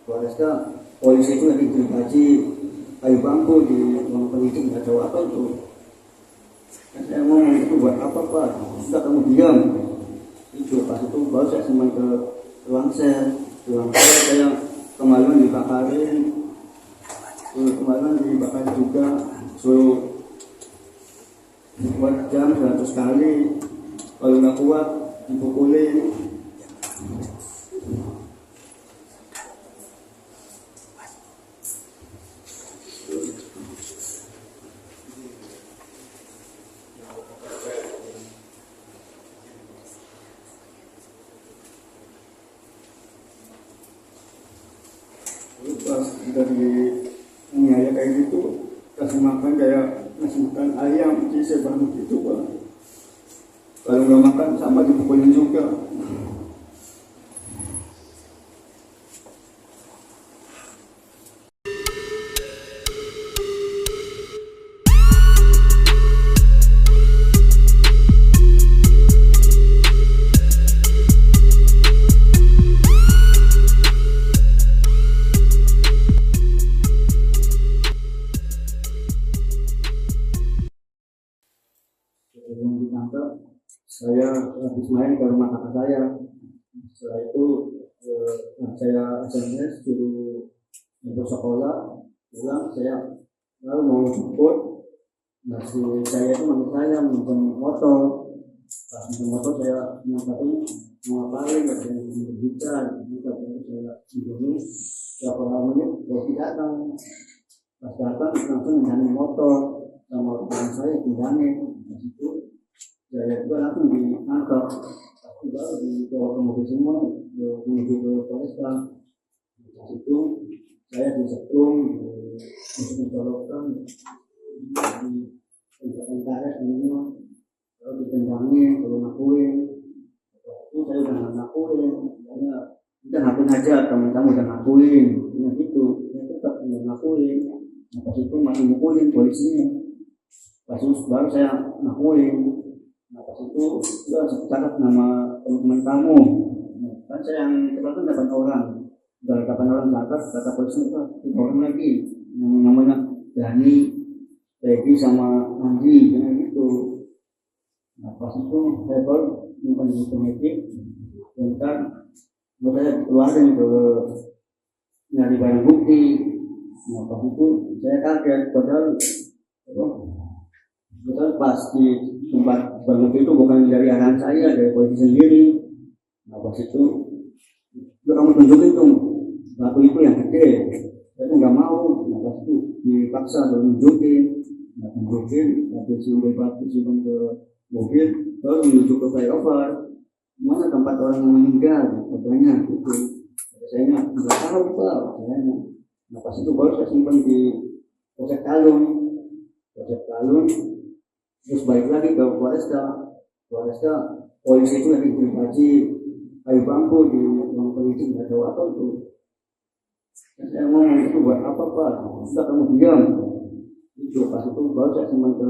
Polresta, polisi itu lagi gergaji kayu bambu di ruang penyidik, nggak tahu apa itu. Saya ngomong itu buat apa Pak? Sudah kamu diam. Itu pas itu baru saya sempat ke ruang sel saya kemaluan dibakarin, kemaluan dibakar juga, buat jam 100 kali, kalau nggak kuat dipukulin. Pas dari menganiaya kayak gitu, kasih makan kayak ngasih makan ayam, jadi saya bangun gitu Pak. Kalau nggak makan sama dipukulin juga. Sebelum ditangkap, saya habis main ke rumah kakak saya. Setelah itu saya SMS suruh untuk sekolah, pulang saya lalu mau jemput. Saya itu manggil saya minjem motor. Pas minjem motor saya nyamperin mau ngapain, nggak ada yang berbicara. Saya pinjam berapa menit, polisi datang. Pas datang langsung menjani motor sama orang saya pindahin. Di situ saya juga langsung ditangkap. Tapi baru dibawa ke mobil semua menuju ke Polresta. Di situ saya disetrum, dicolokkan, ditembakkan karet semua, lalu ditendangin, lalu ngakuin. Itu saya udah ngakuin, saya udah ngakuin aja, teman-teman udah ngakuin, gitu. Saya tetap udah ngakuin. Pas itu masih mukulin polisinya. Pas itu baru saya ngakuin. Pas itu udah catat nama teman-teman kamu. Kan saya yang catat 8 orang. Udah 8 orang catat, kata polisi itu 3 orang lagi. Yang namanya Dani, Peggy sama Andi, gitu. Pas itu saya baru nyimpan di penyidik. Dan mau saya keluarin ke nyari barang bukti. Pas itu saya kaget, padahal pas di tempat barang bukti itu bukan dari arahan saya, dari polisi sendiri. Pas itu kamu tunjukin tuh batu itu yang gede. Saya tuh nggak mau. Pas itu dipaksa tunjukin, habis sampai batu simpan ke mobil, baru menuju ke flyover. Mana tempat orang yang meninggal, banyak gitu. Saya nggak tahu Pak, pas itu baru saya simpan di Polsek Talun, terus balik lagi ke Polresta. Polisi itu lagi gergaji kayu bambu di ruang penyidik, nggak tahu apa itu. Saya ngomong itu buat apa Pak? Sudah kamu diam. Itu pas itu baru saya sempat ke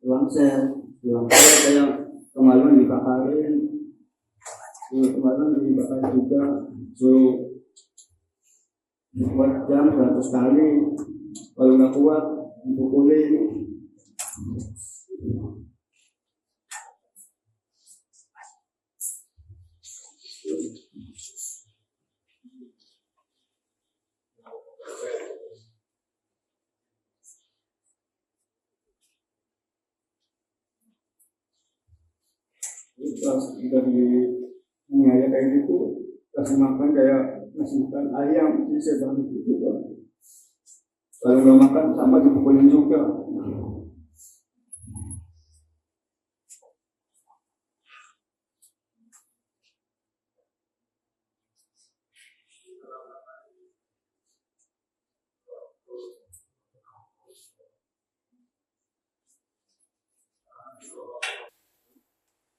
ruang sel saya kemaluan dibakarin, juga, buat jam 100 kali, kalau nggak kuat dipukulin. Pas dari menganiaya kayak gitu, kasih makan kayak ngasih makan ayam, jadi saya bangun gitu Pak. Kalau nggak makan sama dipukulin juga.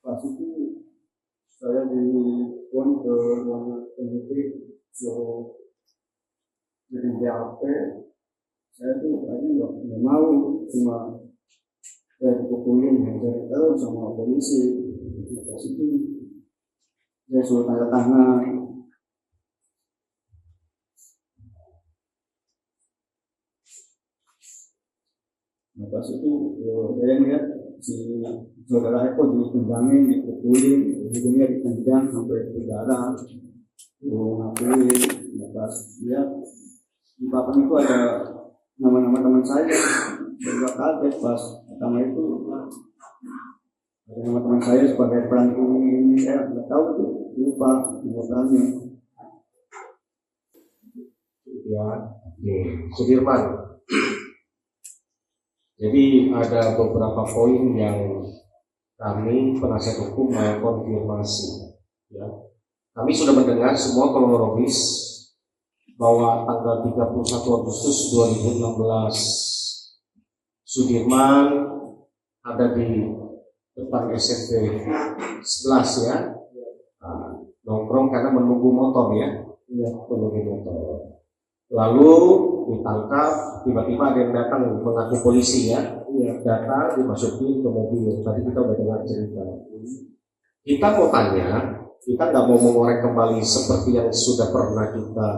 Pas itu saya ditelepon ke ruang penyidik suruh bikin BAP. Saya tuh tadi nggak mau, cuma saya dipukulin hajar terus sama polisi. Pas itu saya suruh tanda tangan. Nah, pas itu saya lihat si saudara Eko ditendangin, dipukulin, hidungnya ditendang sampai berdarah. Ngakuin, nah, pas dia di papan itu ada nama-nama teman saya. Saya juga kaget pas pertama itu ada nama teman saya sebagai pelanggan ini, saya nggak tahu tuh, lupa namanya. Ya, Sudirman. Jadi ada beberapa poin yang kami penasihat hukum mau konfirmasi. Ya. Kami sudah mendengar semua kronologis bahwa tanggal 31 Agustus 2016 Sudirman ada di depan SMP 11 ya. Nongkrong karena menunggu motor ya. Menunggu motor. Lalu ditangkap, tiba-tiba ada yang datang mengaku polisi ya. Datang dimasuki ke mobil. Tadi kita udah dengar cerita. Kita mau tanya, kita nggak mau mengorek kembali seperti yang sudah pernah kita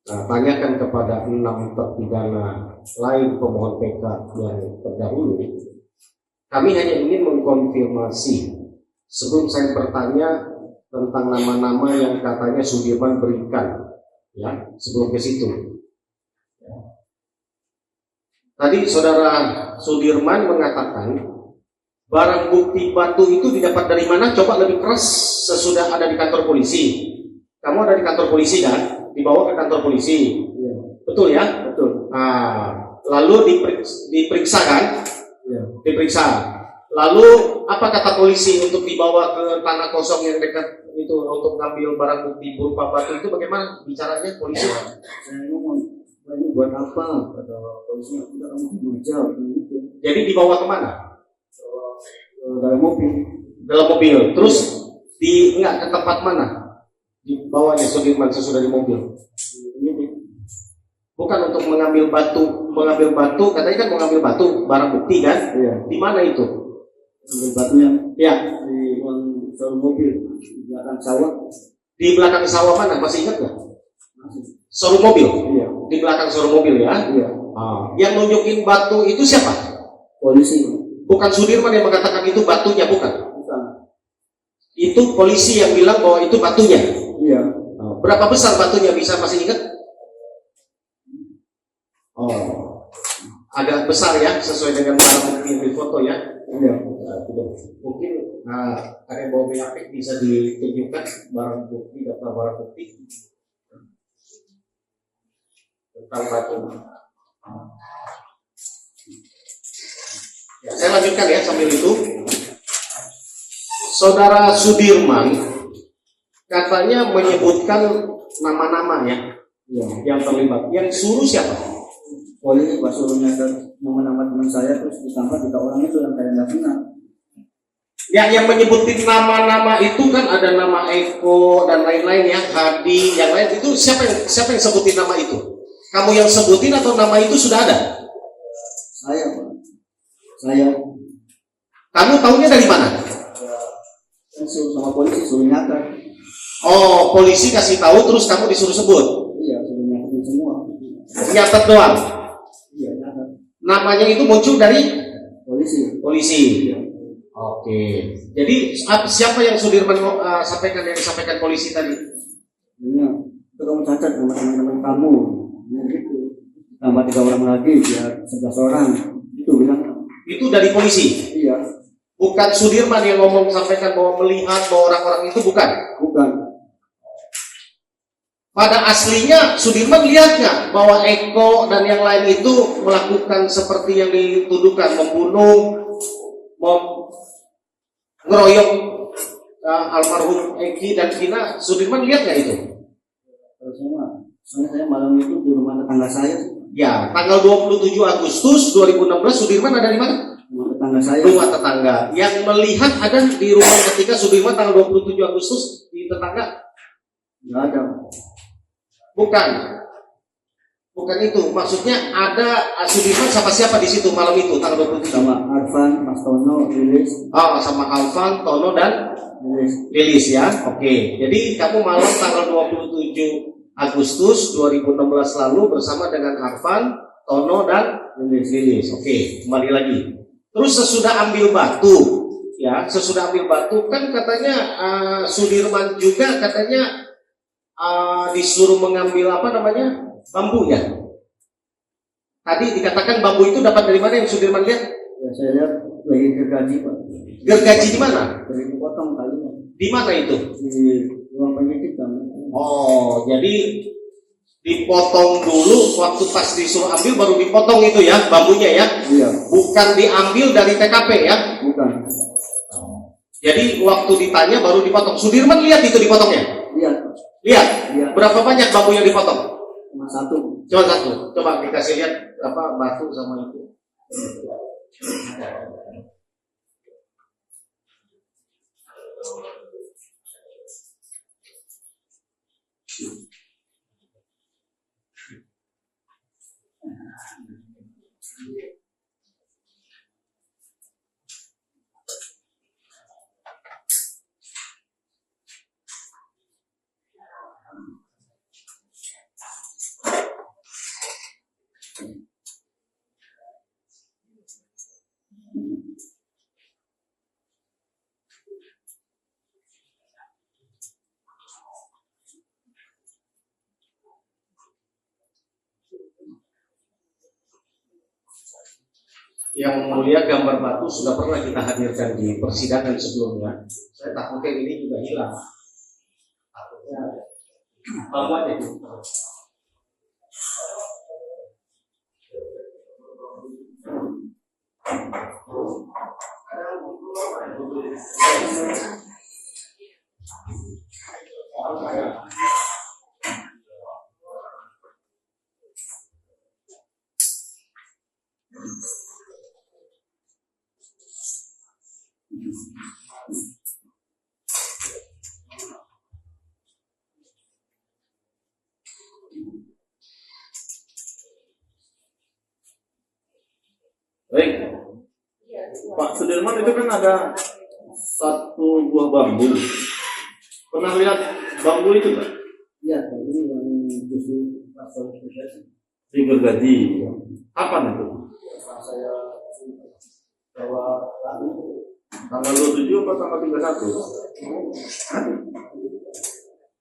tanyakan kepada 6 terpidana lain pemohon PK yang terdahulu. Kami hanya ingin mengkonfirmasi sebelum saya bertanya tentang nama-nama yang katanya Sudirman berikan, ya, sebelum ke situ. Tadi saudara Sudirman mengatakan barang bukti batu itu didapat dari mana? Coba lebih keras sesudah ada di kantor polisi. Kamu ada di kantor polisi kan? Dibawa ke kantor polisi. Ya. Betul ya? Betul. Lalu diperiksa kan? Ya. Diperiksa. Lalu apa kata polisi untuk dibawa ke tanah kosong yang dekat itu untuk ngambil barang bukti berupa batu itu bagaimana bicaranya polisi? Saya ngomong, ini buat apa? Kata polisi, udah kamu aja gitu. Jadi dibawa kemana? Dalam mobil. Dalam mobil. Terus enggak ke tempat mana? Dibawanya Sudirman sesudah di mobil. Ini. Bukan untuk mengambil batu, katanya kan mengambil batu, barang bukti kan? Iya. Di mana itu? Ambil batunya. Ya, Di dalam mobil, di belakang sawah. di belakang sawah mana? Masih ingat nggak? Masih. Showroom mobil. Iya. Di belakang showroom mobil ya. Iya. Yang nunjukin batu itu siapa? Polisi. Bukan Sudirman yang mengatakan itu batunya, bukan. Bukan. Itu polisi yang bilang bahwa itu batunya. Iya. Berapa besar batunya, bisa masih ingat? Agak besar ya, sesuai dengan barang bukti yang difoto ya. Iya. Mungkin ada yang bawa minyak bisa ditunjukkan barang bukti, daftar barang bukti tentang batu. Ya, saya lanjutkan ya sambil itu. Saudara Sudirman katanya menyebutkan nama-nama ya, yang terlibat. Yang suruh siapa? Polisi pas suruhnya nama-nama teman saya, terus ditambah 3 orang itu yang saya nggak kenal. Yang menyebutin nama-nama itu kan ada nama Eko dan lain-lain ya, Hadi, yang lain itu siapa yang sebutin nama itu? Kamu yang sebutin atau nama itu sudah ada? Saya, Pak. Saya. Kamu tahunya dari mana? Sama polisi suruh nyata. Oh, polisi kasih tahu terus kamu disuruh sebut. Iya, suruh nyatain semua. Nyatet doang. Iya, nyatat. Namanya itu muncul dari polisi. Iya. Oke. Jadi siapa yang Sudirman sampaikan yang disampaikan polisi tadi? Iya. Itu kamu catat sama teman-teman kamu. Ya, gitu. Tambah 3 orang lagi, biar 11 orang. Itu bilang. Itu dari polisi. Iya. Bukan Sudirman yang ngomong sampaikan bahwa melihat bahwa orang-orang itu bukan. Bukan. Pada aslinya Sudirman lihat nggak bahwa Eko dan yang lain itu melakukan seperti yang dituduhkan, membunuh, ngeroyok almarhum Eki dan Vina. Sudirman lihat nggak itu? Soalnya saya malam itu di rumah tetangga saya. Ya, tanggal 27 Agustus 2016 Sudirman ada di mana? Rumah tetangga saya. Rumah tetangga. Yang melihat ada di rumah ketika Sudirman tanggal 27 Agustus di tetangga? Nggak ada. Bukan itu. Maksudnya ada Sudirman sama siapa di situ malam itu tanggal 27? Sama Arfan, Mas Tono, Lilis. Oh, sama Alvan, Tono dan Lilis ya. Oke. Jadi kamu malam tanggal 27 Agustus 2016 lalu bersama dengan Arfan, Tono dan Lilis. Oke, kembali lagi. Terus sesudah ambil batu, ya, sesudah ambil batu kan katanya Sudirman juga katanya disuruh mengambil apa namanya bambu ya. Tadi dikatakan bambu itu dapat dari mana yang Sudirman lihat? Ya, saya lihat lagi gergaji Pak. Gergaji di mana? Dari potong kali. Di mana itu? Di ruang penyidik kan. Oh, jadi dipotong dulu waktu pas disuruh ambil baru dipotong itu ya bambunya ya? Iya. Bukan diambil dari TKP ya? Bukan. Jadi waktu ditanya baru dipotong. Sudirman lihat itu dipotongnya? Lihat. Lihat. Iya. Berapa banyak bambu yang dipotong? Cuma satu. Cuma satu. Coba dikasih lihat apa batu sama itu. Yang mulia gambar batu sudah pernah kita hadirkan di persidangan sebelumnya. Saya takutnya ini juga hilang. Takutnya bawahnya itu. Baik, Pak Sudirman itu kan ada satu buah bambu. Pernah lihat bambu itu Pak? Iya, ini yang justru pasal gergaji. Di gergaji. Kapan itu? Saya bawa lalu Tanggal 27 atau tanggal 31?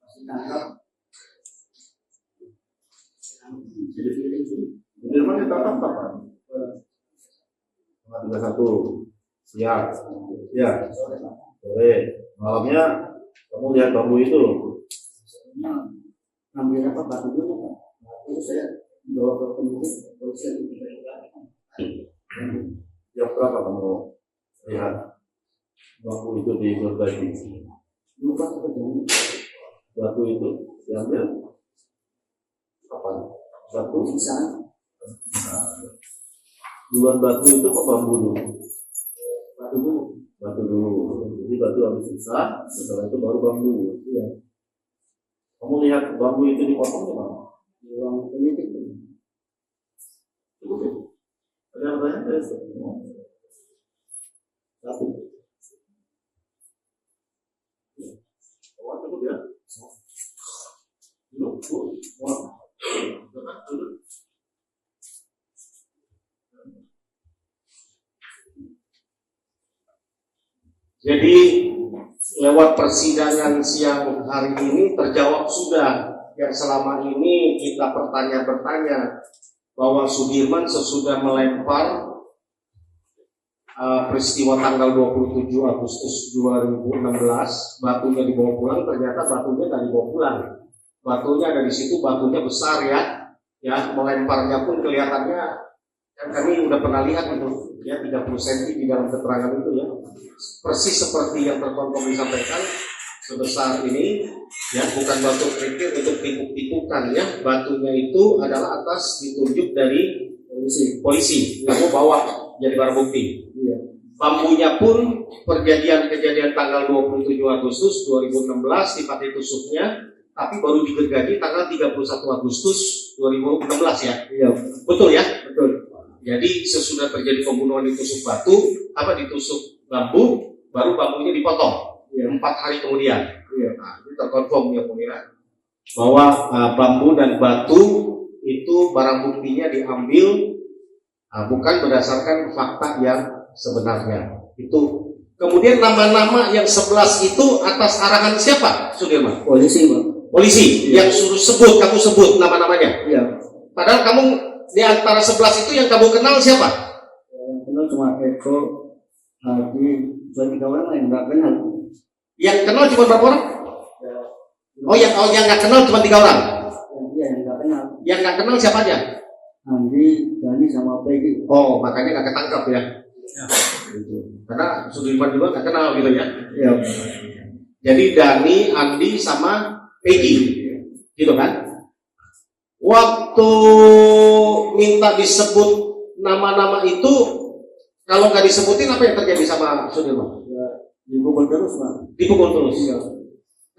masih tangkap. Sudirman ditangkap kapan? Tanggal 31. Siap. Ya. Sore. Malamnya kamu lihat bambu itu. Ambil apa batu dulu Pak. Lalu saya bawa ke penyidik polisi yang Jam berapa kamu lihat bambu itu di gergaji? lupa apa jam. Batu itu diambil kapan? Batu Sisaan duluan batu itu kok bambu dulu? batu dulu. Batu dulu. Jadi batu habis sisa, setelah itu baru bambu. Iya. Kamu lihat bambu itu dipotong di mana? Di ruang penyidik. Cukup ya? Ada yang tanya dari satu. Oh, cukup ya? Duduk, duduk. Jadi lewat persidangan siang hari ini terjawab sudah yang selama ini kita bertanya-bertanya bahwa Sudirman sesudah melempar peristiwa tanggal 27 Agustus 2016 batunya dibawa pulang, ternyata batunya tidak dibawa pulang. Batunya ada di situ, batunya besar ya melemparnya pun kelihatannya kan kami udah pernah lihat itu ya 30 cm di dalam keterangan itu ya. Persis seperti yang terkonfirmasi disampaikan sebesar ini ya, bukan batu kerikil untuk tipuk-tipukan ya, batunya itu adalah atas ditunjuk dari polisi kamu bawa jadi barang bukti. Iya. Bambunya pun kejadian tanggal 27 Agustus 2016 dipakai tusuknya, tapi baru digergaji tanggal 31 Agustus 2016 ya. Iya. Betul ya? Betul. Jadi sesudah terjadi pembunuhan ditusuk batu, ditusuk bambu, baru bambunya dipotong. Iya. 4 hari kemudian. Iya. Nah, ini terkonfirm ya mulia bahwa bambu dan batu itu barang buktinya diambil bukan berdasarkan fakta yang sebenarnya. Itu kemudian nama-nama yang 11 itu atas arahan siapa, Sudirman? Polisi, Pak. Polisi yang suruh kamu sebut nama-namanya. Iya. Padahal kamu di antara 11 itu yang kamu kenal siapa? Yang kenal cuma Eko, Hadi, cuma 3 orang yang nggak kenal. Yang kenal cuma berapa orang? Yang nggak kenal cuma 3 orang. Iya, yang nggak kenal. Yang nggak kenal siapa aja? Andi, Dani, sama Peggy. Oh, makanya nggak ketangkap ya. Karena Sudirman juga nggak kenal gitu ya. Iya. Jadi Dani, Andi, sama Peggy, gitu kan? Waktu minta disebut nama-nama itu, kalau nggak disebutin apa yang terjadi sama Sudirman? Ya, dipukul terus, Pak. Dipukul terus. Iya.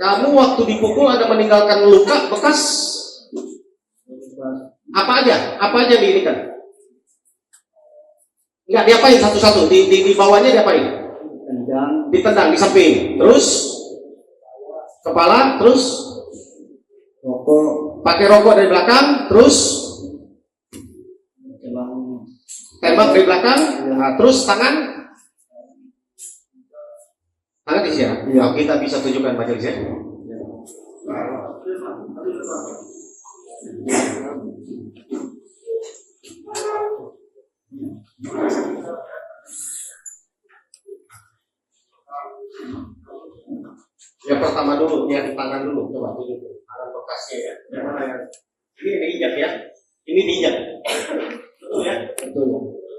Kamu waktu dipukul ada meninggalkan luka bekas? Apa aja? Apa aja diinikan? Enggak, diapain satu-satu? Di bawahnya diapain? Ditendang di samping. Terus kepala, terus Rokok, pakai rokok dari belakang, terus tembak dari belakang. Nah, terus tangan di sini ya? Iya. Kita bisa tunjukkan majelis ya. Yang pertama dulu, yang tangan dulu, coba tunjukin tangan bekasnya ya. Yang mana ya? Ini diinjak ya. Ini diinjak. Betul ya? betul.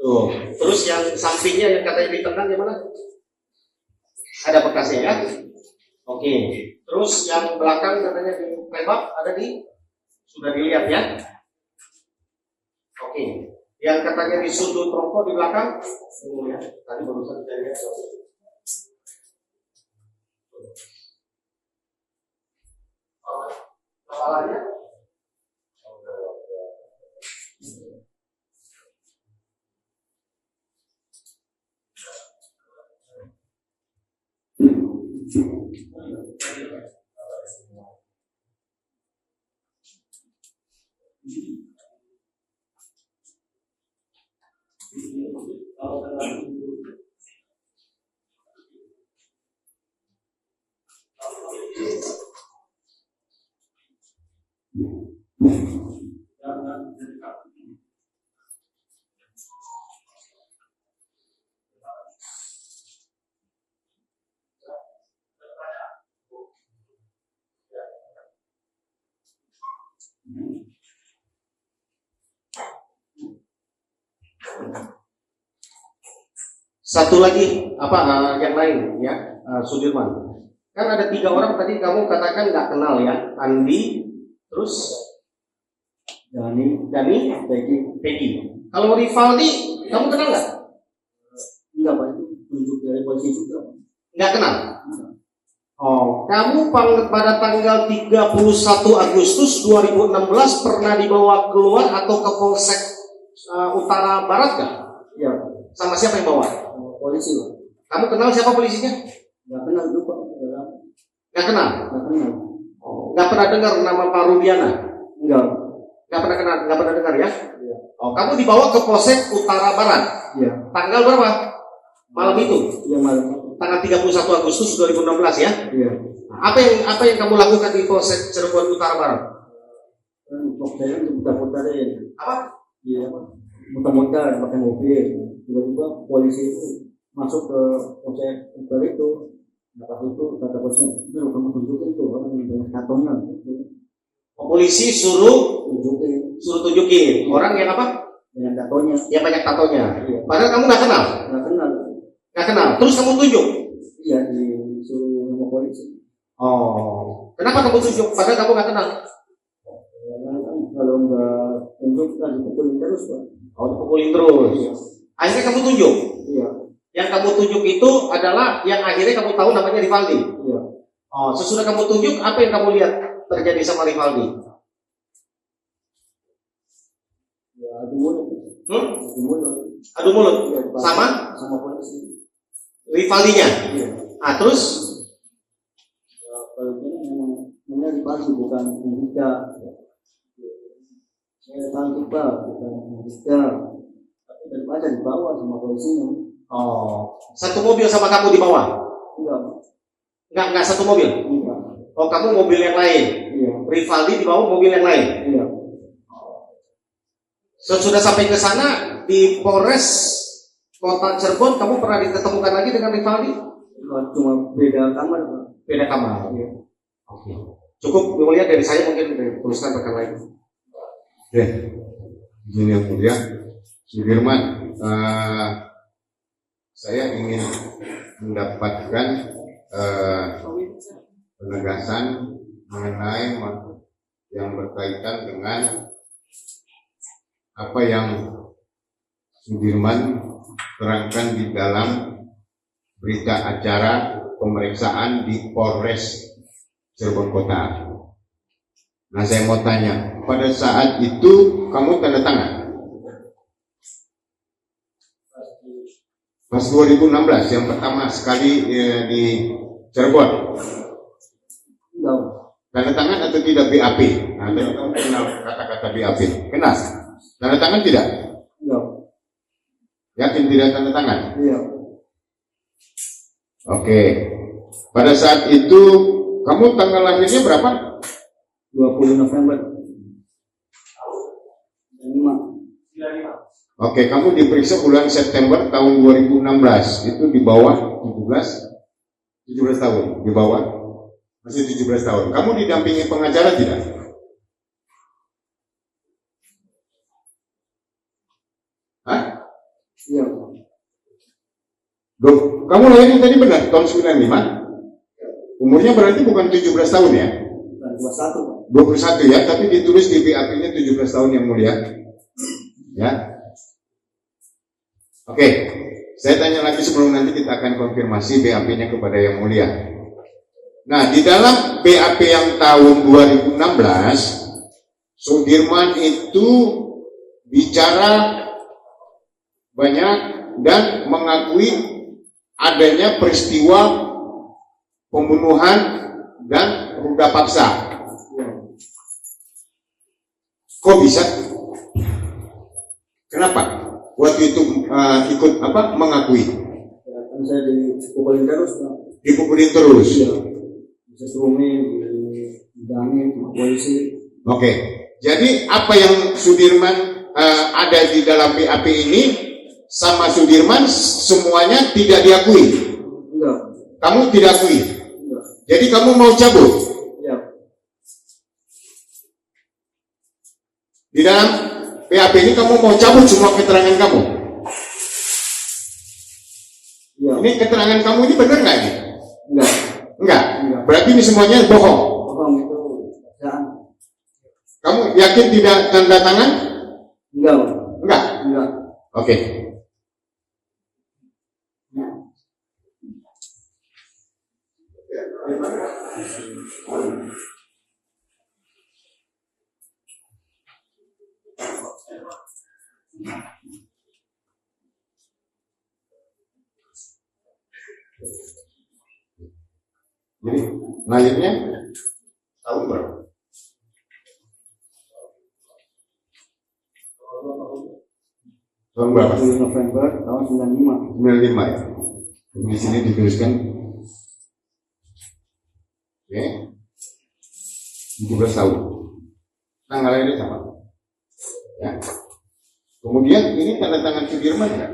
Tuh. Terus yang sampingnya yang katanya ditendang yang mana? Ada bekasnya ya. Oke. Terus yang belakang katanya ditembak ada sudah dilihat ya. Oke. Yang katanya di sudut rokok di belakang, ya. Tadi barusan saya lihat. Kepalanya. Satu lagi yang lain ya, Sudirman. Kan ada 3 orang tadi kamu katakan nggak kenal ya, Andi, terus Dani, Peggy. Kalau Rivaldi, kamu kenal nggak? enggak, Pak. Itu tunjuk dari polisi juga, Pak. Nggak kenal. Oh, kamu pada tanggal 31 Agustus 2016 pernah dibawa keluar atau ke Polsek Utara Barat nggak? Iya. Sama siapa yang bawa? Polisi, Pak. Kamu kenal siapa polisinya? Enggak kenal juga, Pak. Nggak kenal. Enggak kenal. Oh, nggak pernah dengar nama Pak Rudiana? Enggak. Nggak pernah dengar ya? Iya. Oh, kamu dibawa ke Polsek Utara Barat. Iya. Tanggal berapa? Malam itu. Iya, malam. Tanggal 31 Agustus 2016 ya. Iya. Apa yang kamu lakukan di Polsek Cirebon Utara Barat? Saya muter-muterin. Apa? Iya, Pak. Muter-muter pakai mobil. Tiba-tiba polisi itu masuk ke polsek Utara itu. Nah, pas itu kata bosnya, itu kamu tunjukin tuh orang yang banyak kartonnya. Polisi suruh tunjukin orang yang apa? Dengan tatonya. Yang banyak tatonya. Iya. Padahal kamu nggak kenal. Nggak kenal. Terus kamu tunjuk. Iya, disuruh sama polisi. Oh, kenapa kamu tunjuk? Padahal kamu nggak kenal. Karena kan kalau nggak tunjuk kan dipukulin terus, Pak. Oh, dipukulin terus. Iya. Akhirnya kamu tunjuk. Iya. Yang kamu tunjuk itu adalah yang akhirnya kamu tahu namanya Rivaldi. Iya. Oh, sesudah kamu tunjuk, apa yang kamu lihat terjadi sama Rivaldi? Ya, adu mulut. Adu mulut. Iya, Sama polisi. Rivaldinya. Iya. Ah, terus? Ya, kalau ini memang Rivaldi bukan Andika. Saya tangkap Pak, bukan bisa. Tapi daripada di bawah sama polisinya. Oh, satu mobil sama kamu di bawah? Enggak satu mobil? Enggak. Oh, kamu mobil yang lain? Iya. Rivaldi di bawah mobil yang lain? Iya. Sesudah sampai ke sana di Polres Kota Cirebon, kamu pernah diketemukan lagi dengan Rivaldi? Cuma beda kamar Pak. Beda kamar. Iya. Oke. Cukup mulia dari saya, mungkin tuliskan rekan lain. Oke, izin yang mulia, Sudirman, saya ingin mendapatkan penegasan mengenai yang berkaitan dengan apa yang Sudirman terangkan di dalam berita acara pemeriksaan di Polres Cirebon Kota. Nah, saya mau tanya, pada saat itu kamu tanda tangan? Pas 2016 yang pertama sekali di Cirebon. Enggak. Tanda tangan atau tidak BAP? Nah, tadi kamu kenal kata-kata BAP. Kenal? Tanda tangan tidak? Enggak. Yakin tidak tanda tangan? Iya. Oke. Pada saat itu kamu tanggal lahirnya berapa? 20 November. 5. Oke, kamu diperiksa bulan September tahun 2016. Itu di bawah 17 tahun. Di bawah masih 17 tahun. Kamu didampingi pengacara tidak? Hah? Iya. Duh, kamu lahirnya tadi benar tahun 95? Umurnya berarti bukan 17 tahun ya? 21. 21 ya, tapi ditulis di BAP-nya 17 tahun yang mulia. Ya. Oke, saya tanya lagi sebelum nanti kita akan konfirmasi BAP-nya kepada yang mulia. Nah, di dalam BAP yang tahun 2016, Sudirman itu bicara banyak dan mengakui adanya peristiwa pembunuhan dan ruda paksa. Kok bisa? Kenapa? Waktu itu ikut mengakui? Ya, kan saya dipukulin terus Pak. Dipukulin terus. Iya. Bisa serumit, didangin sama polisi. Oke. Jadi apa yang Sudirman ada di dalam BAP ini sama Sudirman semuanya tidak diakui. Enggak. Kamu tidak akui. Enggak. Jadi kamu mau cabut. Iya. Di dalam BAP ini kamu mau cabut semua keterangan kamu. Iya. Ini keterangan kamu ini benar nggak ini? Enggak. Enggak. Enggak. Berarti ini semuanya bohong. Bohong itu pekerjaan. Kamu yakin tidak tanda tangan? Enggak. Pak. Enggak. Enggak. Oke. Jadi lahirnya tahun berapa? Tahun berapa? 20 November tahun 95. 95 ya. Di sini dituliskan oke. 17 tahun. Tanggal lahirnya sama. Ya. Kemudian ini tanda tangan Sudirman kan?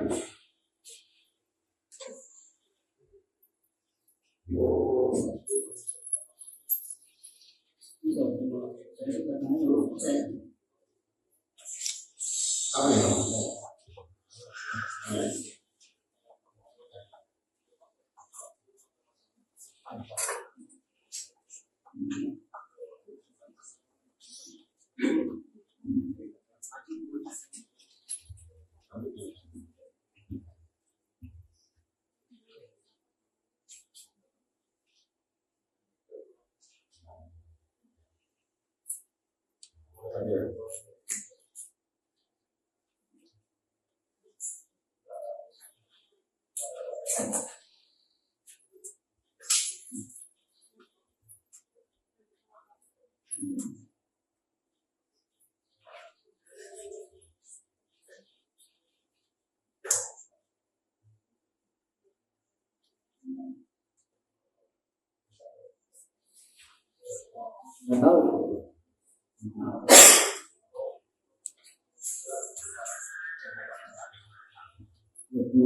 Jadi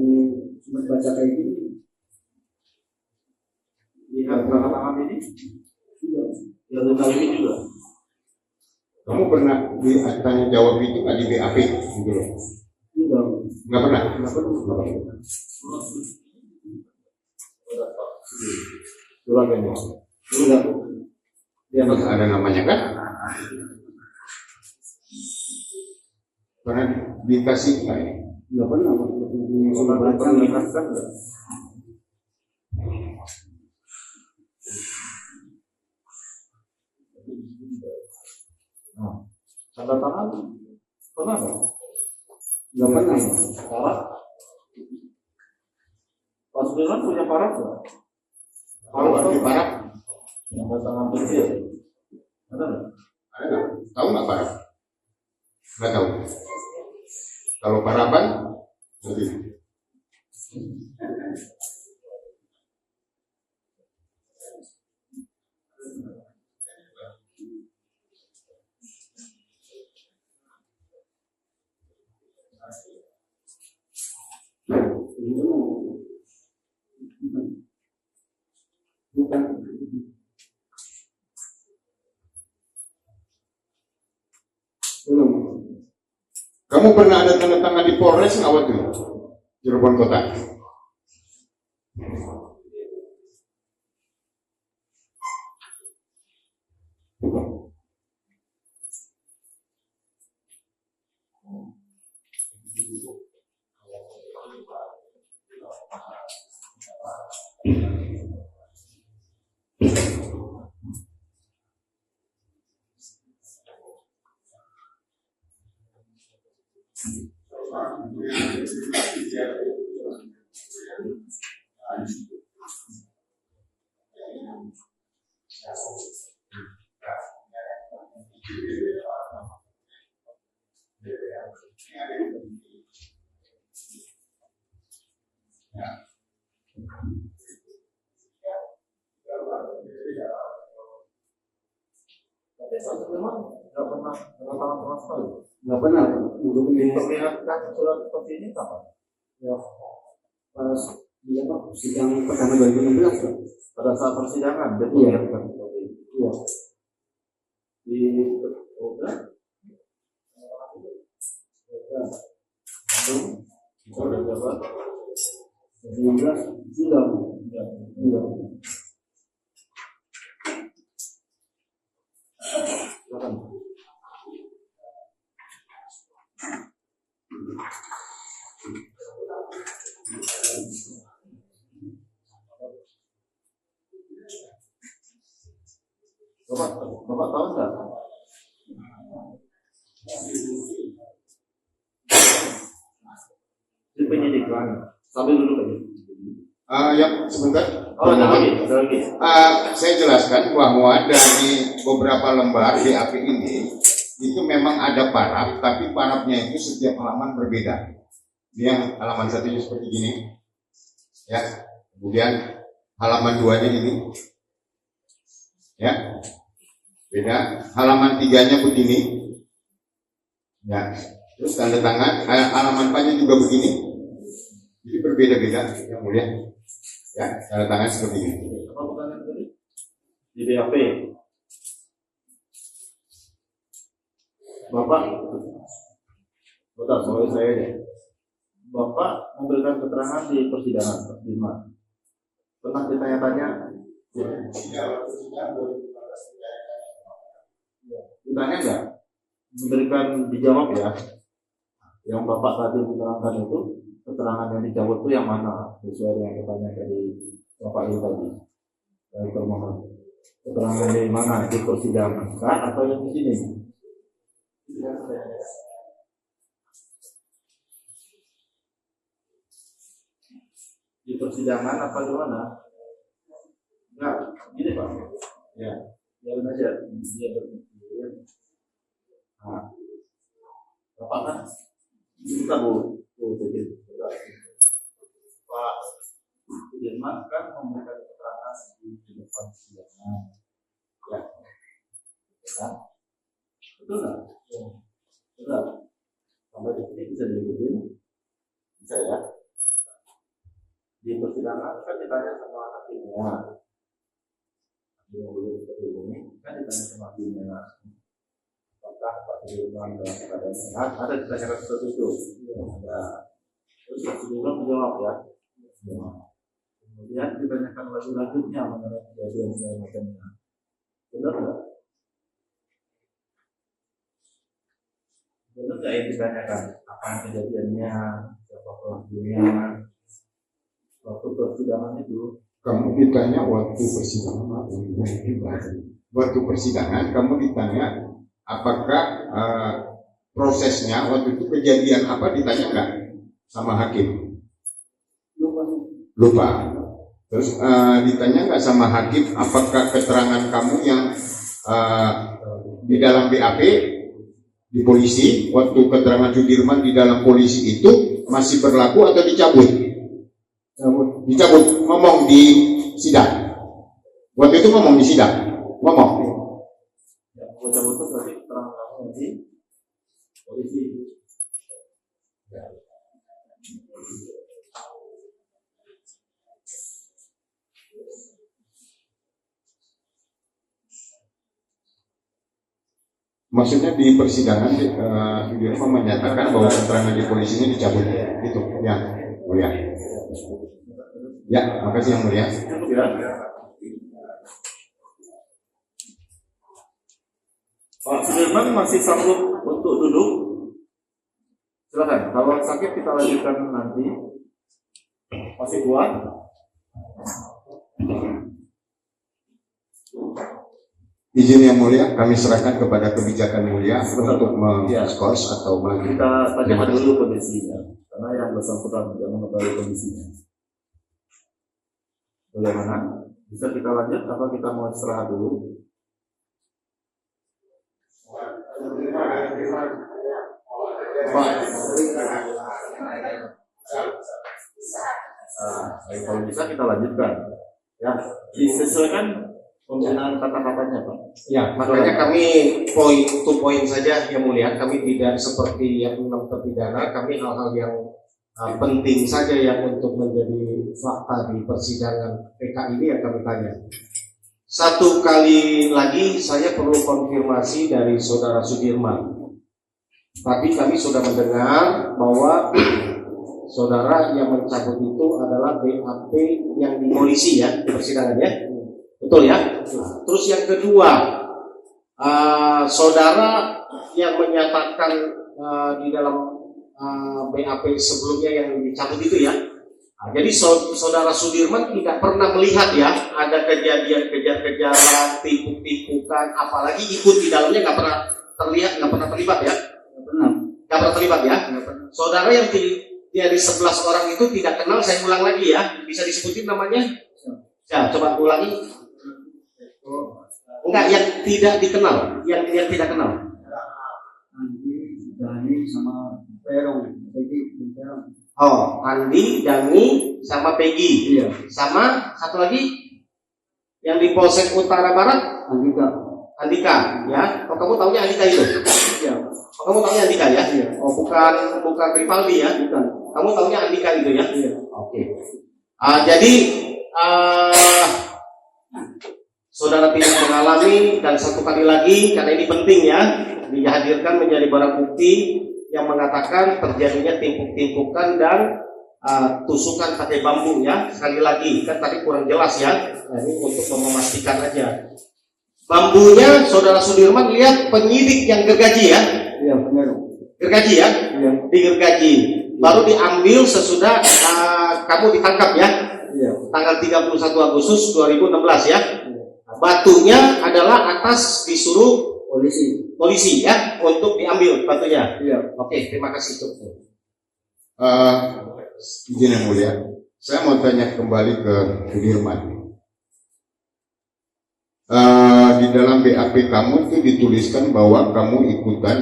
sempat baca kayak gini. Lihat tangan ini, Iya. yang tahu ini juga. Kamu pernah ditanya jawab itu nggak di BAP gitu loh? Enggak. Nggak pernah. Nggak pernah. Nggak pernah. Surat ini. Enggak. Dia masih ada namanya kan? Pernah dikasih nggak ini? Nggak pernah. Nggak baca. Perlihatkan nggak? Nah, tanda tangan pernah nggak? Nggak pernah. Parah? Pak Sudirman punya parah nggak? Kalau di Parap Tanda tangan kecil. Ada nggak? ada nggak? Tahu nggak Parap? Nggak tahu. Kalau Parapan, nanti. Bukan. Belum. Kamu pernah ada tanda tangan di Polres nggak waktu itu? Cirebon Kota. Tapi Pak Sudirman nggak pernah tanda tangan sama sekali. Nggak pernah. Belum ini. Diperlihatkan surat seperti ini kapan? Ya. Pas dia Pak sidang pertama 2016 Pak. Pada saat persidangan dia Iya. perlihatkan seperti ini. Iya. Di udah udah jabat 2016 sudah. Iya. silakan. Bapak tahu nggak? Di penyidikan sambil dulu aja. Ya sebentar. Oh, ada lagi. Saya jelaskan bahwa dari beberapa lembar BAP ini itu memang ada paraf, tapi parafnya itu setiap halaman berbeda. Yang halaman satunya seperti gini, ya. Kemudian halaman 2-nya ini, ya, beda. Halaman 3-nya begini, ya. Terus tanda tangan, halaman 4-nya juga begini. Jadi berbeda-beda, yang mulia. Ya, tanda tangan seperti ini. Apa pertanyaan tadi? Di BAP. Bapak, betul, soal saya ya. Bapak memberikan keterangan di persidangan, Pak Dirman. Pernah ditanya-tanya? Ditanya nggak? Memberikan dijawab ya. Yang Bapak tadi menerangkan itu, keterangan yang dicabut itu yang mana? Sesuai dengan pertanyaan dari Bapak itu tadi. Dari termohon. Keterangan dari mana? Di persidangan kah atau yang di sini? Di persidangan apa di mana? Enggak, gini Pak. Ya, biarin aja dia berpikir. Nah, Bapak kan kita Bu pikir. Pak Sudirman kan memberikan keterangan di depan persidangan. Ya, kan? Itu Benar. Sampai di sini bisa diikutin, bisa ya. Di persidangan kan ditanya sama hakimnya, yang belum seperti ini kan ditanya sama hakimnya, apakah Pak Sudirman dalam keadaan sehat? Ada ditanyakan seperti itu. Ada. Terus Pak Sudirman menjawab ya. Kemudian ditanyakan lagi lanjutnya mengenai kejadian segala macamnya. Benar nggak? Benar nggak yang ditanyakan? Apa kejadiannya? Siapa pelakunya? Waktu persidangan itu. Kamu ditanya waktu persidangan, waktu persidangan kamu ditanya apakah prosesnya waktu itu kejadian apa, ditanya nggak sama hakim? Lupa. Terus ditanya nggak sama hakim apakah keterangan kamu yang di dalam BAP di polisi, waktu keterangan Sudirman di dalam polisi itu masih berlaku atau dicabut? Dicabut, ngomong di sidang. Waktu itu ngomong di sidang, ngomong. Ya, mau cabut itu berarti keterangan kamu di polisi. Ya. Maksudnya di persidangan Sudirman menyatakan bahwa keterangan di polisi ini dicabut, itu ya, mulia. Ya, makasih yang mulia. Cukup ya. Pak Sudirman masih sanggup untuk duduk? Silakan. Kalau sakit kita lanjutkan nanti. Masih kuat? Izin yang mulia, kami serahkan kepada kebijakan mulia untuk mengskors atau melanjutkan. Kita tanyakan dulu kondisinya, karena yang bersangkutan tidak mengetahui kondisinya. Bagaimana? Bisa kita lanjut atau kita mau istirahat dulu? Pak, kalau bisa kita lanjutkan. Ya, disesuaikan penggunaan kata-katanya, Pak. Ya, makanya kami poin to poin saja yang mulia. Kami tidak seperti yang 6 terpidana. Kami hal-hal yang penting saja yang untuk menjadi fakta di persidangan PK ini yang kami tanya. Satu kali lagi saya perlu konfirmasi dari saudara Sudirman. Tapi kami sudah mendengar bahwa saudara yang mencabut itu adalah BAP yang di polisi ya di persidangan ya. Betul ya? Terus yang kedua, saudara yang menyatakan di dalam BAP sebelumnya yang dicabut itu ya. Jadi saudara Sudirman tidak pernah melihat ya ada kejadian kejar-kejaran, timpuk-timpukan, apalagi ikut di dalamnya nggak pernah terlihat, nggak pernah terlibat ya. Nggak pernah terlibat ya. Saudara yang dari 11 orang itu tidak kenal, saya ulang lagi ya. Bisa disebutin namanya? Ya, coba ulangi. Enggak, yang tidak dikenal, yang tidak kenal. Andi, Dani, sama Perong, Peggy, Perong. Oh, Andi, Dani, sama Peggy. Iya. Sama satu lagi yang di Polsek Utara Barat, Andika, ya. Oh, kamu tahunya Andika itu? Iya. Oh, kamu tahunya Andika ya? Iya. Oh, bukan Rivaldi ya? Bukan. Kamu tahunya Andika itu ya? Iya. Oke. Jadi saudara tidak mengalami, dan satu kali lagi karena ini penting ya, dihadirkan menjadi barang bukti yang mengatakan terjadinya timpuk-timpukan dan tusukan pakai bambu ya. Sekali lagi kan tadi kurang jelas ya. Nah, ini untuk memastikan aja. Bambunya saudara Sudirman lihat penyidik yang gergaji ya. Iya, benar. Gergaji ya. Iya. Digergaji. Baru diambil sesudah kamu ditangkap ya. Iya. Tanggal 31 Agustus 2016 ya. Batunya adalah atas disuruh polisi ya untuk diambil batunya. Iya. Oke, terima kasih cukup. Izin yang mulia, saya mau tanya kembali ke Sudirman. Di dalam BAP kamu itu dituliskan bahwa kamu ikutan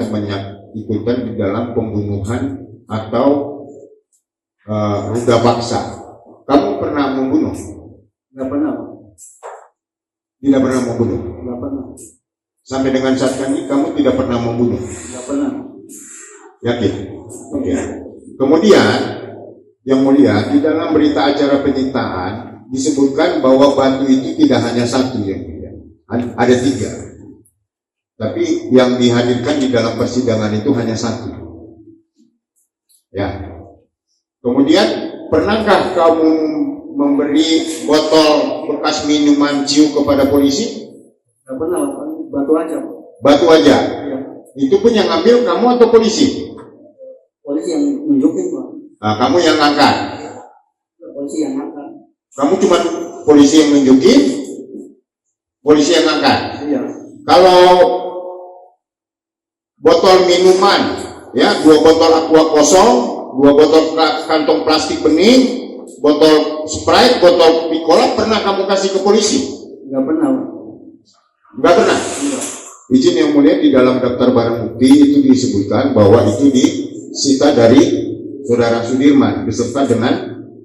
di dalam pembunuhan atau ruda paksa. Kamu pernah membunuh? Nggak pernah. Tidak pernah membunuh. Nggak pernah. sampai dengan saat ini kamu tidak pernah membunuh? Nggak pernah. Yakin? Oke. Kemudian yang mulia, di dalam berita acara penyitaan disebutkan bahwa batu itu tidak hanya satu yang mulia, ada 3. Tapi yang dihadirkan di dalam persidangan itu hanya 1. Ya. Kemudian pernahkah kamu memberi botol bekas minuman ciu kepada polisi? Nggak pernah, batu aja. Batu aja. Iya. Itu pun yang ambil kamu atau polisi? Polisi yang nunjukin, Pak. Nah, kamu yang angkat. Polisi yang angkat. Kamu cuma polisi yang nunjukin, polisi yang angkat. Iya. Kalau botol minuman, ya, 2 botol aqua kosong, 2 botol kantong plastik bening, botol Sprite, botol Picola, pernah kamu kasih ke polisi? Nggak pernah, Pak. Nggak pernah. Iya. Izin yang mulia, di dalam daftar barang bukti itu disebutkan bahwa itu disita dari Saudara Sudirman beserta dengan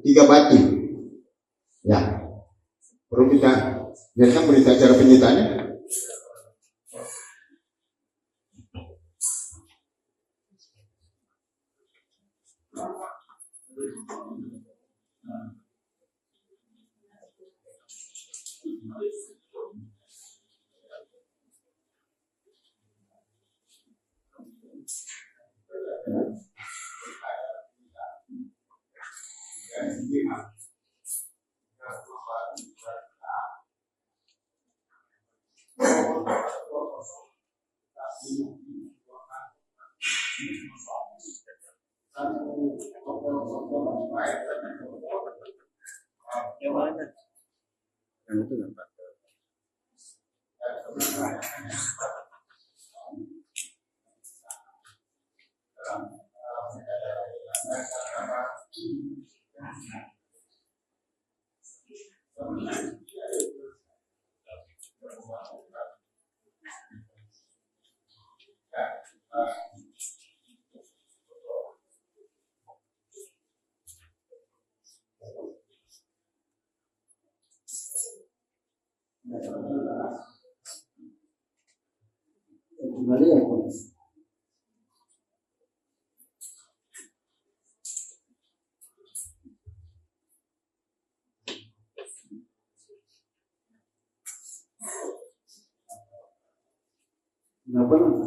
3 batu. Ya, perlu kita lihatkan berita acara penyitaannya. Kembali ya, Pak. Nggak pernah.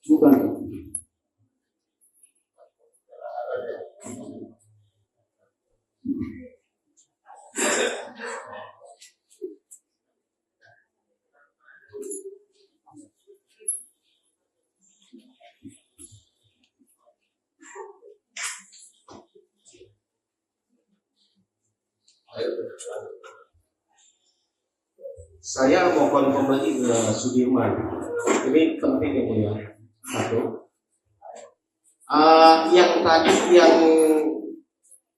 Bukan. Saya mohon kembali ke Sudirman. Ini penting yang mulia. 1. Yang tadi yang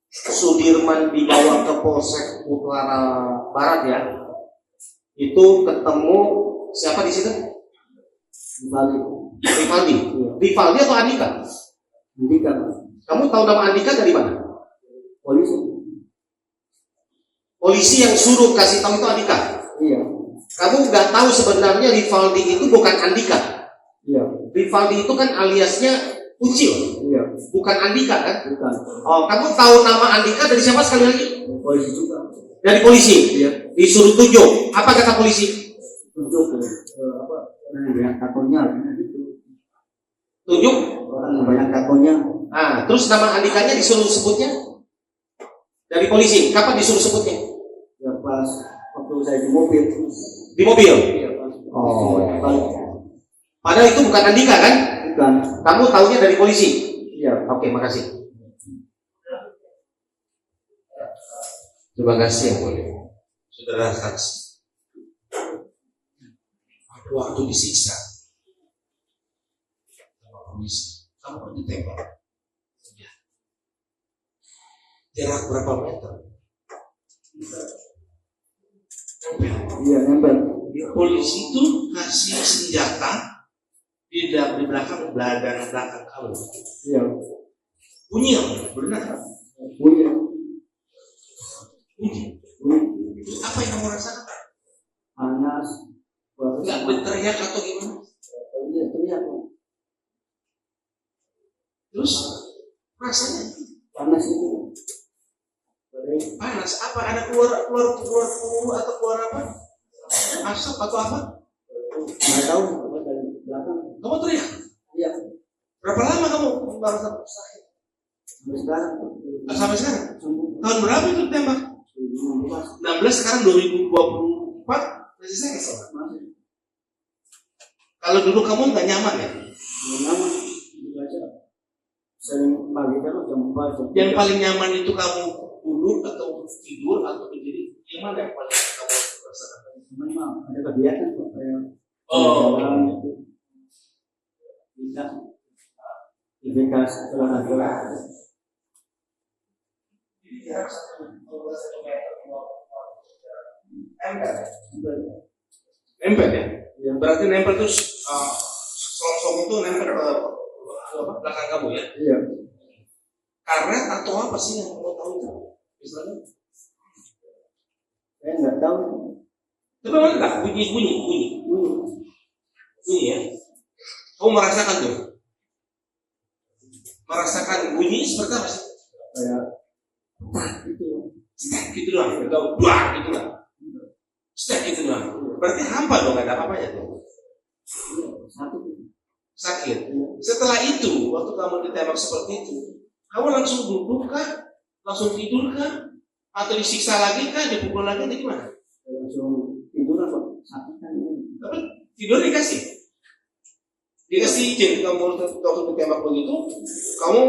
Sudirman dibawa ke Polsek Utara Barat ya, itu ketemu siapa di situ? Rivaldi. Rivaldi atau Andika? Andika. Kamu tahu nama Andika dari mana? Polisi. Polisi yang suruh kasih tahu itu Andika. Iya. Kamu nggak tahu sebenarnya Rivaldi itu bukan Andika. Iya. Rivaldi itu kan aliasnya Ucil, Iya. bukan Andika kan? Bukan. Oh, kamu tahu nama Andika dari siapa sekali lagi? Polisi juga. Dari polisi. Iya. Disuruh tunjuk. Apa kata polisi? Tunjuk apa? Banyak takonya gitu. Tunjuk. Orang yang banyak takonya. Nah, terus nama Andikanya disuruh sebutnya? Dari polisi. Kapan disuruh sebutnya? Ya pas waktu saya di mobil. Di mobil. Iya, pas. Oh. Pas. Padahal itu bukan Andika kan? Bukan. Kamu tahunya dari polisi. Iya. Oke, makasih. Terima kasih yang mulia. Saudara saksi. Pada waktu disiksa sama polisi, kamu kan ditembak. Jarak berapa meter? Iya, nempel. Polisi itu kasih senjata di belakang belakang kamu. Iya. Bunyi yang benar. Bunyi. Bunyi. Bunyi. Apa yang kamu rasakan? panas, Enggak berteriak atau gimana? iya teriak, Terus rasanya panas itu, panas. Apa ada keluar puhu atau keluar apa? Asap atau apa? nggak tahu apa dari belakang, Kamu teriak. iya Berapa lama kamu merasa sakit? sampai sekarang, Sampai sekarang. sembuh, Tahun berapa itu tembak? 16, sekarang 2024 masih sakit soalnya. masih, Kalau dulu kamu nggak nyaman ya? belum lama, baca, sering pagi kan jam 4 jam 3. Yang paling nyaman itu kamu duduk atau tidur atau berdiri? Yang mana yang paling kamu rasakan? Cuman mah ada kegiatan kok kayak Oh, jalan gitu, bisa aktivitas olahraga. nempel ya? Ya, Berarti nempel terus selongsong itu nempel ke belakang kamu ya? iya, Karet atau apa sih yang kamu tahu itu? Misalnya, saya nggak tahu. tapi mana enggak bunyi ya? Kamu merasakan tuh? Merasakan bunyi seperti apa sih? Kayak itu, Gitu doang, atau duar gitu lah. Gitu doang. Berarti hampa dong, nggak ada apa-apanya tuh. satu, Sakit. Setelah itu, waktu kamu ditembak seperti itu, kamu langsung duduk kah? Langsung tidur kah? Atau disiksa lagi kah? Dipukul lagi atau gimana? langsung tidur kok, sakit kan ini. Tapi tidur dikasih izin kamu waktu ditembak begitu, kamu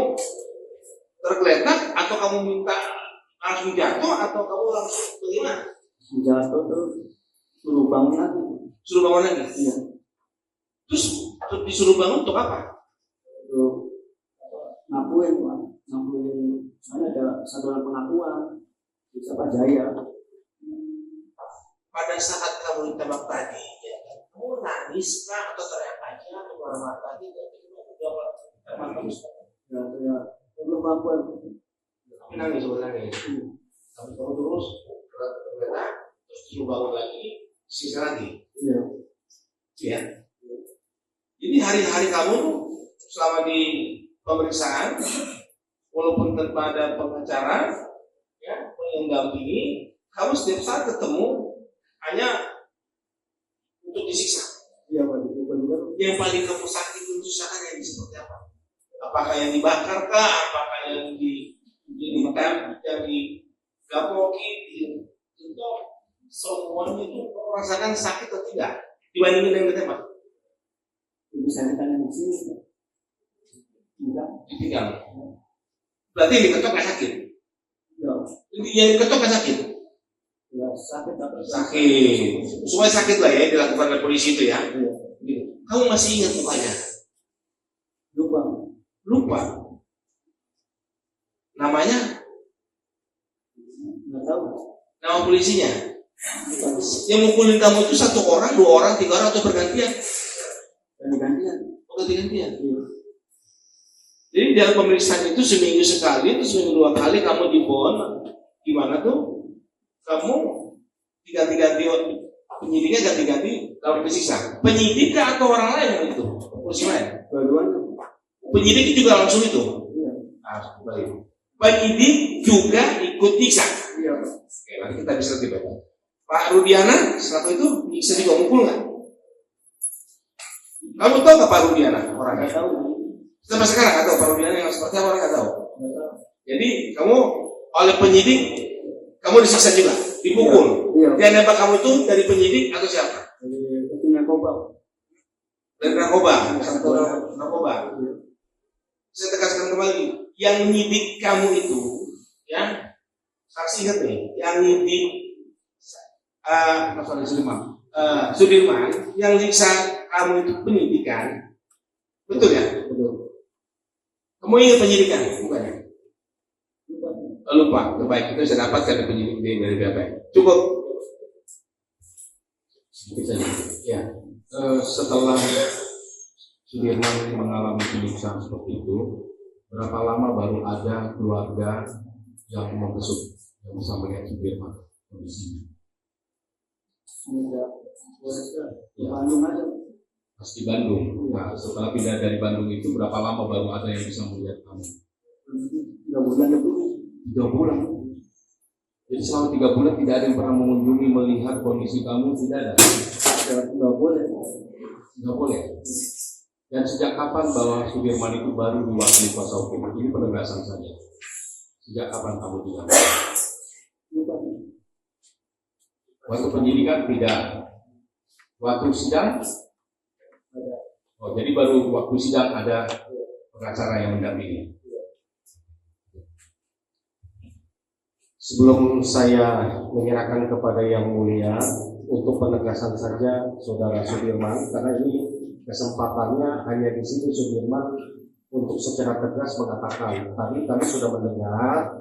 tergeletak atau kamu minta langsung jatuh atau kamu langsung bagaimana? Jatuh terus suruh bangun lagi. Suruh bangun lagi. Iya, Terus disuruh bangun untuk apa? untuk ngakuin, Pak. Ngakuin, soalnya ada satuan pengakuan di Sapa Jaya. Pada saat kamu ditembak tadi, ya, kamu nangis kah atau teriak aja atau marah-marah tadi? Ya, perlu pengakuan. Kamu nangis. Kamu terus tergeletak, terus disuruh bangun lagi, sisa lagi. Iya, Ya. Jadi hari-hari kamu selama di pemeriksaan, walaupun tanpa ada pengacara, ya, mendampingi, kamu setiap saat ketemu hanya untuk disiksa. iya Pak, dipukul juga. Yang paling kamu sakit itu susahkan yang seperti apa? Apakah yang dibakar kah? Apakah yang yang digapoki, digentok? Semuanya itu kamu rasakan sakit atau tidak? Dibandingin yang ditembak? Bisa ditanya di sini, Pak. Enggak, Ditinggal. Berarti yang diketok nggak sakit? ya, Yang diketok nggak sakit? ya sakit apa? Sakit. Supaya sakit lah ya dilakukan oleh polisi itu ya. Iya, Gitu. Kamu masih ingat mukanya? lupa. Lupa. Namanya? Nggak tahu. Nama polisinya? Bukan. Yang mukulin kamu itu 1 orang, 2 orang, 3 orang atau bergantian? Ganti-gantian. Oh, ganti-gantian. Iya. Jadi dalam pemeriksaan itu seminggu sekali, atau seminggu 2 kali kamu di bond. Gimana tuh? Kamu diganti-ganti, penyidiknya ganti-ganti, kamu disiksa. Penyidik atau orang lain yang itu? Polisi lain? Dua-duanya. Penyidik juga langsung itu? Iya. Nah, baik. Penyidik juga ikut nyiksa. Iya. Oke, nanti kita bisa lebih baik. Pak Rudiana setelah itu nyiksa juga mukul nggak? Kamu tahu nggak Pak Rudiana orangnya? Nggak tahu. Sampai sekarang nggak tahu Pak Rudiana yang seperti apa, orang nggak tahu. Nggak tahu. Jadi kamu oleh penyidik kamu disiksa juga, dipukul. Iya. Yang nembak kamu itu dari penyidik atau siapa? Itu narkoba. Dari narkoba. Narkoba. Iya. Saya tegaskan kembali, yang menyidik kamu itu, ya, saksi ingat nih, yang menyidik Sudirman, yang nyiksa kamu itu penyidikan, betul ya? Betul. Kamu ingat penyidikan, bukannya? Lupa. Lupa, baik, itu saya dapatkan dari penyidik dari BAP. Cukup. Ya, setelah Sudirman mengalami penyiksaan seperti itu, berapa lama baru ada keluarga yang membesuk, yang bisa melihat Sudirman kondisinya? Semenjak Ya. Bandung aja. Pas di Bandung. Nah, setelah pindah dari Bandung itu berapa lama baru ada yang bisa melihat kamu? 3 bulan lebih. 3 bulan. Jadi selama 3 bulan tidak ada yang pernah mengunjungi melihat kondisi kamu, tidak ada. Nggak boleh. Nggak boleh. Dan sejak kapan bahwa Sudirman itu baru diwakili kuasa hukum? Ini penegasan saja. Sejak kapan kamu tidak? Waktu penyidikan tidak. Waktu sidang? Oh, jadi baru waktu sidang ada pengacara yang mendampingi. Sebelum saya menyerahkan kepada yang mulia untuk penegasan saja Saudara Sudirman, karena ini kesempatannya hanya di sini Sudirman untuk secara tegas mengatakan. Tadi kami sudah mendengar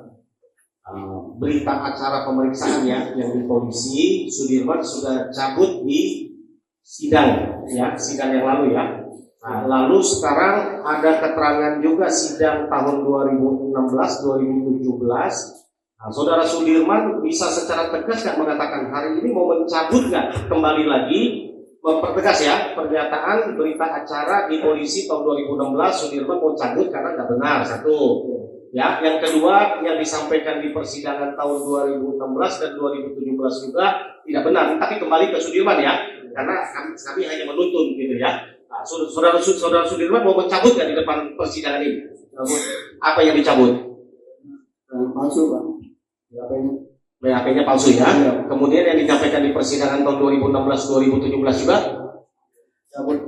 berita acara pemeriksaan yang di polisi. Sudirman sudah cabut di sidang, ya, sidang yang lalu ya. Nah, lalu sekarang ada keterangan juga sidang tahun 2016-2017. Nah, Saudara Sudirman bisa secara tegas nggak mengatakan hari ini mau mencabut nggak kembali lagi, mempertegas ya pernyataan berita acara di polisi tahun 2016 Sudirman mau cabut karena nggak benar, satu. Ya, yang kedua yang disampaikan di persidangan tahun 2016 dan 2017 juga tidak benar, tapi kembali ke Sudirman ya, karena kami hanya menuntun gitu ya. Nah, saudara Sudirman mau mencabut nggak di depan persidangan ini? Apa yang dicabut? Palsu, Pak. BAP-nya palsu ya. Kemudian yang disampaikan di persidangan tahun 2016-2017 juga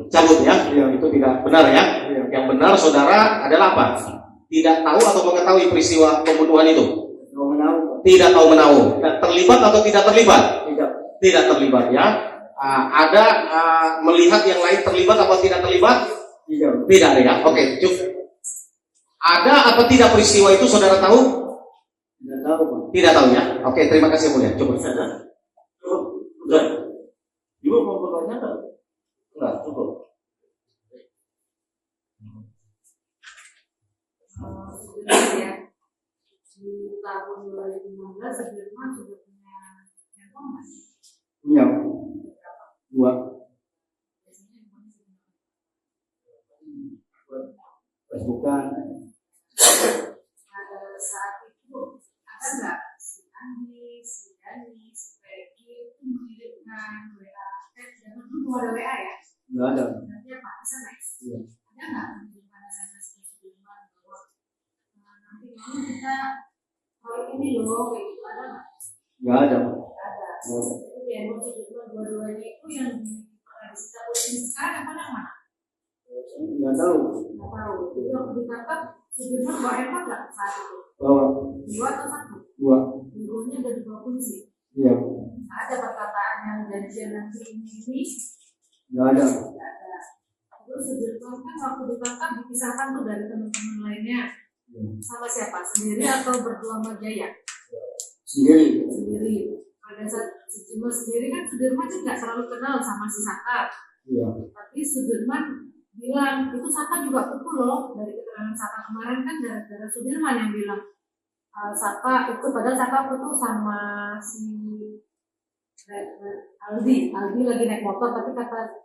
cabut ya. Itu tidak benar ya. Yang benar saudara adalah apa? Tidak tahu atau mengetahui peristiwa pembunuhan itu? Tidak tahu menahu. Terlibat atau tidak terlibat? Tidak terlibat ya. Ada melihat yang lain terlibat atau tidak terlibat? Tidak ya. Oke, cukup. Ada apa tidak peristiwa itu saudara tahu? Tidak tahu, Pak. Tidak tahu ya. Oke, terima kasih mulia. Cukup Saja. Udah. Ibu mau bertanya nggak? Enggak, cukup. Ya, di tahun 2016 Sudirman sudah punya handphone mas? Punya. 2. Facebookan. Pada saat itu ada nggak si Andi, si Dani, si Peggy itu mengirimkan WA? Jangan dulu ada WA ya? Nggak ada. Nanti apa? SMS? Iya. Ada nggak mengirimkan SMS ke Sudirman bahwa nanti malam kita proyek ini loh, kayak gitu, ada nggak? Nggak ada. Nggak ada. Jadi di handphone Sudirman dua-duanya itu yang pernah disita polisi sekarang yang mana? Nggak tahu. Nggak tahu. Jadi waktu ditangkap Sudirman bawa handphone nggak saat itu? Bawa. 2 atau 1? 2. Dua-duanya udah dibawa polisi. Iya. Ada perkataan yang janjian nanti ini? Nggak ada. Nggak ada. Terus Sudirman kan waktu ditangkap dipisahkan tuh dari teman-teman lainnya. Sama siapa? Sendiri atau berdua sama Jaya? Sendiri. Sendiri. Pada saat cuma sendiri kan Sudirman kan nggak terlalu kenal sama si Saka. Iya. Tapi Sudirman bilang itu Saka juga pukul loh. Dari keterangan Saka kemarin kan gara-gara Sudirman yang bilang Saka itu, padahal Saka itu sama si Aldi lagi naik motor, tapi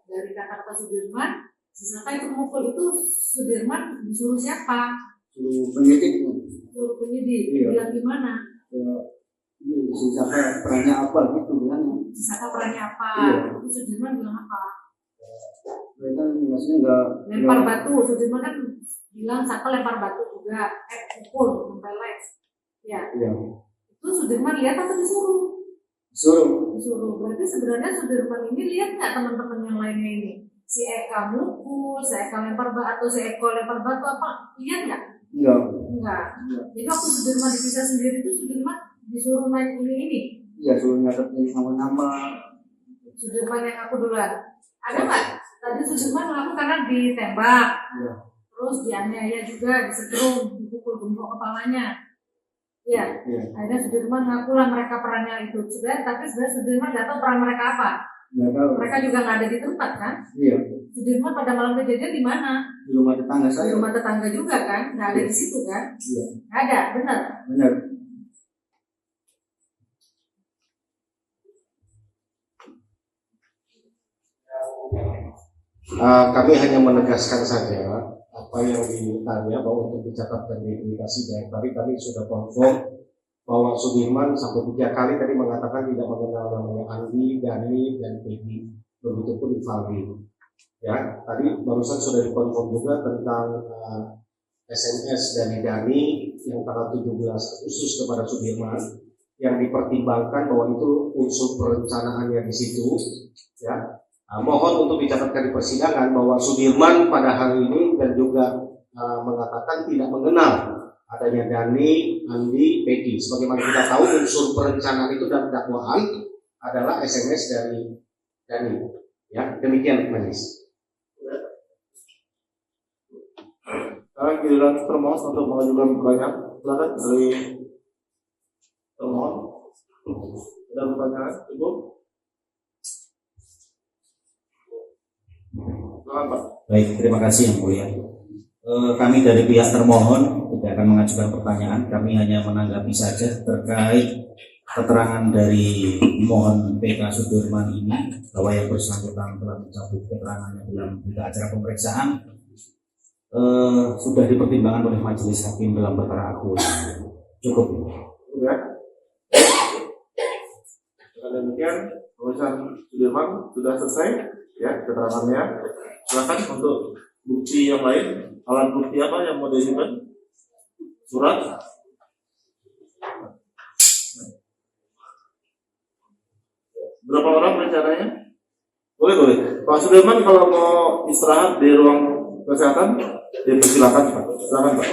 dari kata Sudirman si Saka itu mukul itu Sudirman disuruh siapa? Suruh penyidik. Suruh penyidik. Iya. Bilang gimana? Ya, ini si Saka perannya apa gitu kan? Si Saka perannya apa? Iya. Itu Sudirman bilang apa? Mereka maksudnya nggak Lempar batu. Sudirman kan bilang Saka lempar batu juga. Pukul sampai les. Ya. Iya. Itu Sudirman lihat atau disuruh? Disuruh. Berarti sebenarnya Sudirman ini lihat nggak teman-teman yang lainnya ini? Si Eka mukul, si Eka lempar batu, atau si Eko lempar batu apa? Lihat nggak? Enggak. Jadi waktu Sudirman dipisah sendiri itu Sudirman disuruh main ini. Iya, suruh nyatetin nama-nama. Sudirman yang aku duluan. Ada nggak? Tadi Sudirman ngaku karena ditembak. Iya. Terus dianiaya juga, disetrum, dipukul gembok kepalanya. Iya. Akhirnya Sudirman ngaku lah mereka perannya itu. Tapi sebenarnya Sudirman nggak tahu peran mereka apa. Nggak tahu. Mereka juga nggak ada di tempat kan? Iya. Sudirman pada malam kejadian di mana? Di rumah tetangga Di saya. rumah tetangga juga kan? Nggak ada di situ kan? Iya. Nggak ada, benar. kami hanya menegaskan saja apa yang ditanya bahwa untuk dicatatkan di aplikasi tadi kami sudah confirm bahwa Sudirman sampai 3 kali tadi mengatakan tidak mengenal namanya Andi, Dani, dan Peggy. Begitupun Ivaldi. Ya, tadi barusan sudah dikonfirm juga tentang SMS dari Dani yang tanggal 17 Agustus kepada Sudirman yang dipertimbangkan bahwa itu unsur perencanaannya di situ. Ya, mohon untuk dicatatkan di persidangan bahwa Sudirman pada hari ini dan juga mengatakan tidak mengenal adanya Dani, Andi, Peggy. Sebagaimana kita tahu unsur perencanaan itu dalam dakwaan adalah SMS dari Dani. Ya, demikian majelis. Sekarang giliran termohon untuk mengajukan pertanyaan. Silakan dari termohon. Ada pertanyaan, Ibu? Silakan, Pak. Baik, terima kasih Yang Mulia. Kami dari pihak termohon tidak akan mengajukan pertanyaan, kami hanya menanggapi saja terkait keterangan dari mohon PK Sudirman ini bahwa yang bersangkutan telah mencabut keterangannya dalam berita acara pemeriksaan sudah dipertimbangkan oleh majelis hakim dalam perkara akun. Cukup. Ya. Dengan demikian pemeriksaan Sudirman sudah selesai ya keterangannya. Silakan untuk bukti yang lain. Alat bukti apa yang mau diajukan? Surat. Berapa orang rencananya? Boleh. Pak Sudirman kalau mau istirahat di ruang kesehatan, dipersilakan Pak. Silakan Pak.